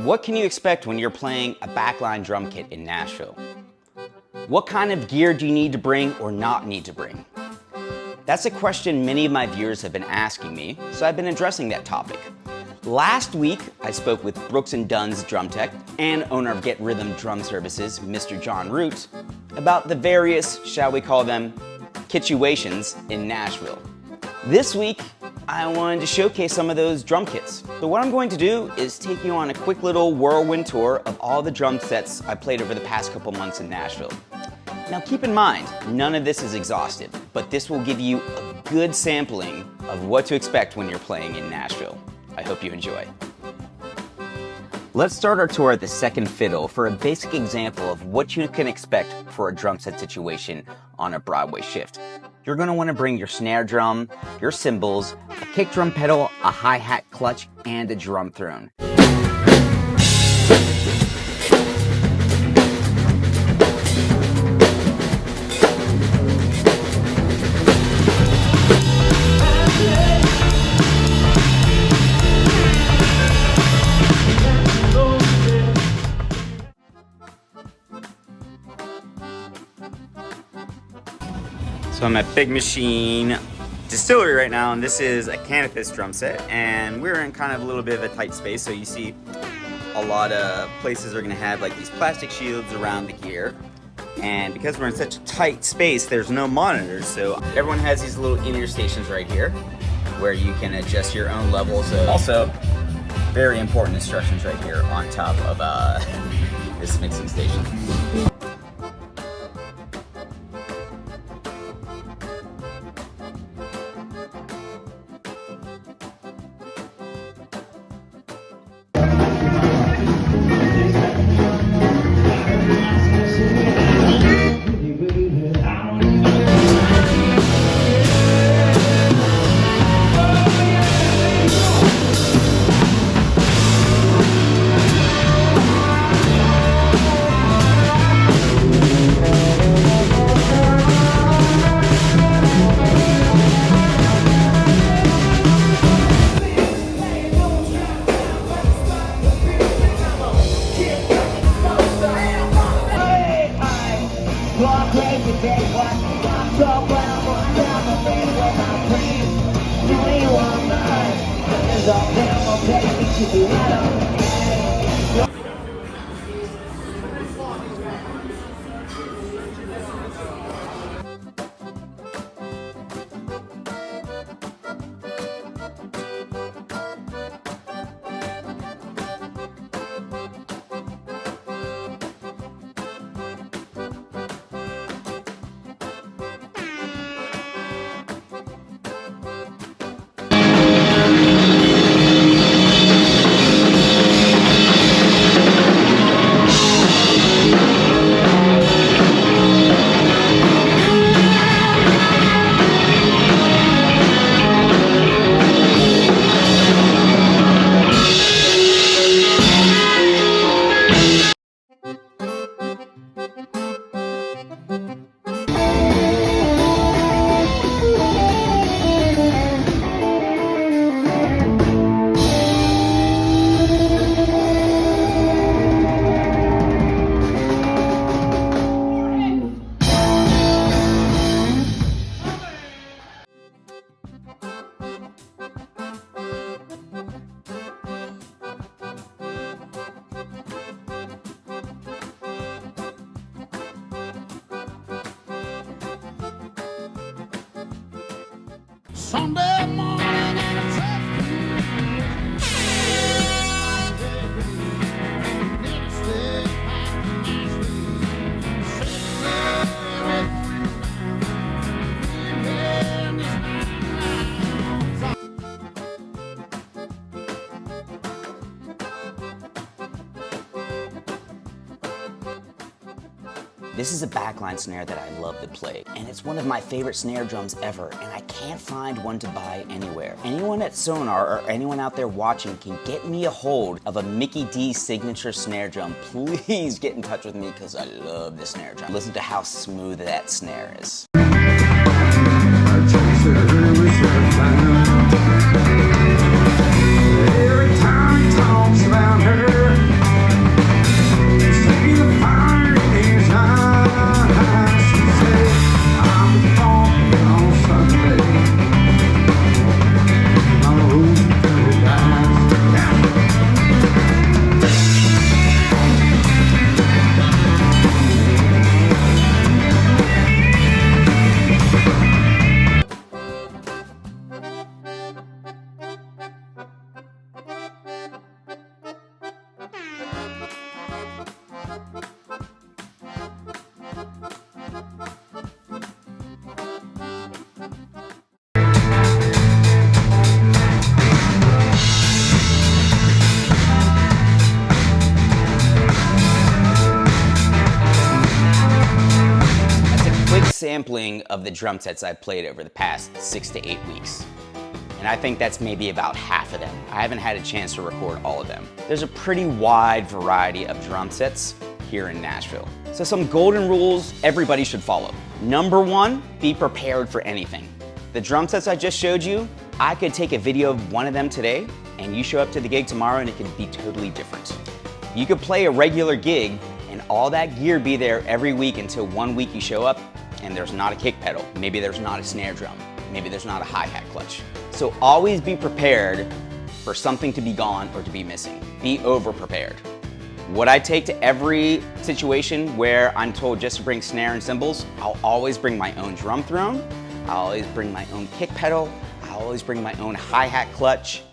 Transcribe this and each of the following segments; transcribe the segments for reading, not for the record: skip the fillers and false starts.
What can you expect when you're playing a backline drum kit in Nashville? What kind of gear do you need to bring or not need to bring? That's a question many of my viewers have been asking me, so I've been addressing that topic. Last week, I spoke with Brooks and Dunn's drum tech and owner of Get Rhythm Drum Services, Mr. John Root, about the various, shall we call them, Kiituations in Nashville. This week, I wanted to showcase some of those drum kits. So what I'm going to do is take you on a quick little whirlwind tour of all the drum sets I played over the past couple months in Nashville. Now keep in mind, none of this is exhaustive, but this will give you a good sampling of what to expect when you're playing in Nashville. I hope you enjoy. Let's start our tour at the second fiddle for a basic example of what you can expect for a drum set situation on a Broadway shift. You're going to want to bring your snare drum, your cymbals, a kick drum pedal, a hi-hat clutch, and a drum throne. So I'm at Big Machine Distillery right now, and this is a Canopus drum set, and we're in kind of a little bit of a tight space, so you see a lot of places are going to have like these plastic shields around the gear, and because we're in such a tight space, there's no monitors, so everyone has these little in-ear stations right here where you can adjust your own levels. Also, very important instructions right here on top of this mixing station. Sunday morning and a This is a backline snare that I love to play, and it's one of my favorite snare drums ever, and I can't find one to buy anywhere. Anyone at Sonar or anyone out there watching can get me a hold of a Mickey D signature snare drum. Please get in touch with me because I love this snare drum. Listen to how smooth that snare is. Every time he talks about her, sampling of the drum sets I've played over the past 6 to 8 weeks. And I think that's maybe about half of them. I haven't had a chance to record all of them. There's a pretty wide variety of drum sets here in Nashville. So some golden rules everybody should follow. Number 1, be prepared for anything. The drum sets I just showed you, I could take a video of one of them today and you show up to the gig tomorrow and it could be totally different. You could play a regular gig and all that gear be there every week until one week you show up and there's not a kick pedal. Maybe there's not a snare drum. Maybe there's not a hi-hat clutch. So always be prepared for something to be gone or to be missing. Be over-prepared. What I take to every situation where I'm told just to bring snare and cymbals, I'll always bring my own drum throne, I'll always bring my own kick pedal, I'll always bring my own hi-hat clutch,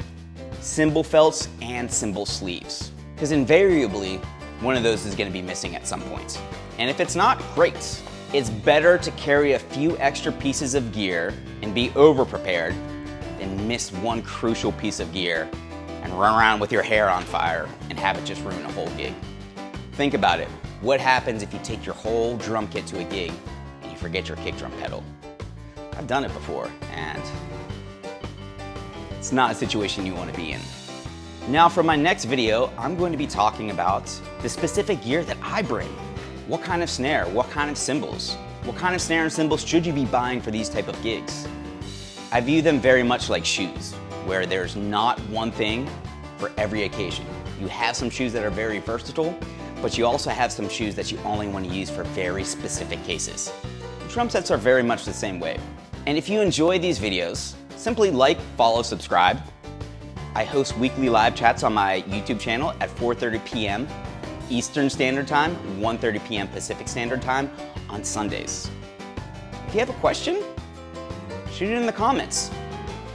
cymbal felts, and cymbal sleeves. Because invariably, one of those is gonna be missing at some point. And if it's not, great. It's better to carry a few extra pieces of gear and be over-prepared than miss one crucial piece of gear and run around with your hair on fire and have it just ruin a whole gig. Think about it. What happens if you take your whole drum kit to a gig and you forget your kick drum pedal? I've done it before, and it's not a situation you want to be in. Now for my next video, I'm going to be talking about the specific gear that I bring. What kind of snare, what kind of cymbals, what kind of snare and cymbals should you be buying for these type of gigs? I view them very much like shoes, where there's not one thing for every occasion. You have some shoes that are very versatile, but you also have some shoes that you only want to use for very specific cases. Drum sets are very much the same way. And if you enjoy these videos, simply like, follow, subscribe. I host weekly live chats on my YouTube channel at 4:30 p.m. Eastern Standard Time, 1:30 p.m. Pacific Standard Time on Sundays. If you have a question, shoot it in the comments.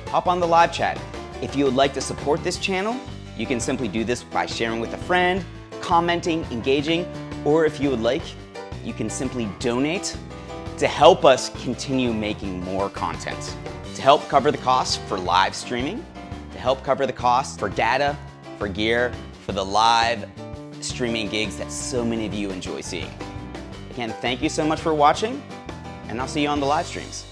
Hop on the live chat. If you would like to support this channel, you can simply do this by sharing with a friend, commenting, engaging, or if you would like, you can simply donate to help us continue making more content, to help cover the costs for live streaming, to help cover the costs for data, for gear, for the live streaming gigs that so many of you enjoy seeing. Again, thank you so much for watching, and I'll see you on the live streams.